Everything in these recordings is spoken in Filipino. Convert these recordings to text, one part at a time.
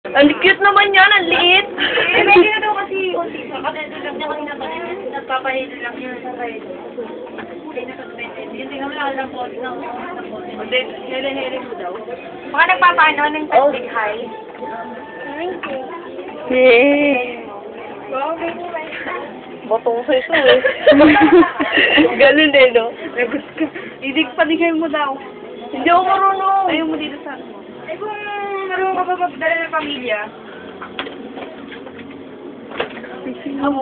Ang cute naman yan, ang liit. Eh, medyo na daw kasi unti. Katendo lang niya kanina ba? Nagpapahilo lang yun. Hindi tingnan mo lang lang po. Hindi, hele-hele mo daw. Baka nagpapaano ng big high. Eh. Batong sa ito eh. Ganun eh, no? Padigay mo daw. Hindi ako marunong. Ayaw mo dito sa ano. Eh kung marunong ka ba magdala ng pamilya? Ako.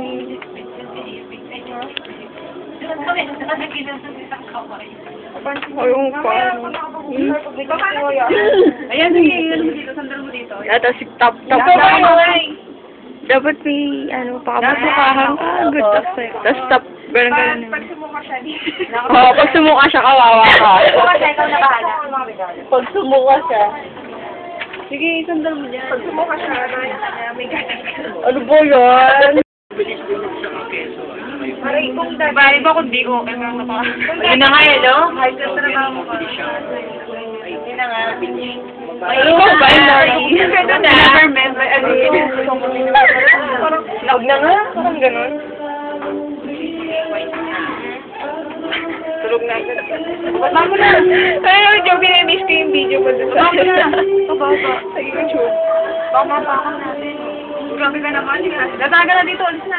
Ayun pa. Ayan, sige, yun mo dito. Sandal mo dito. Tapos top. Dapat may, pakapasukahan ka. Good of sex. Tapos top. Ganun. Pag sumuka siya dito. Oo, pag sumuka siya, kawawa ka. Sumuka siya, ikaw na bahala. Pag sumuka siya. Sige, sandal mo dyan. Pag sumuka siya, may gatas ka. Ano ba yan? Aray, kung iba kung di ko. Yun na nga eh, no? High class na naman mo. Yun na nga. Ano ba yun? Ganda na. Never met by ano yun. Huwag na nga. Parang ganun. Tulog na agad. Baba mo na. Ay, joke na miss ko yung video ko doon. Baba mo na. Baba. Sa YouTube. Baka mapakan natin. Grabe ka naman. Dataga na dito. Alis na.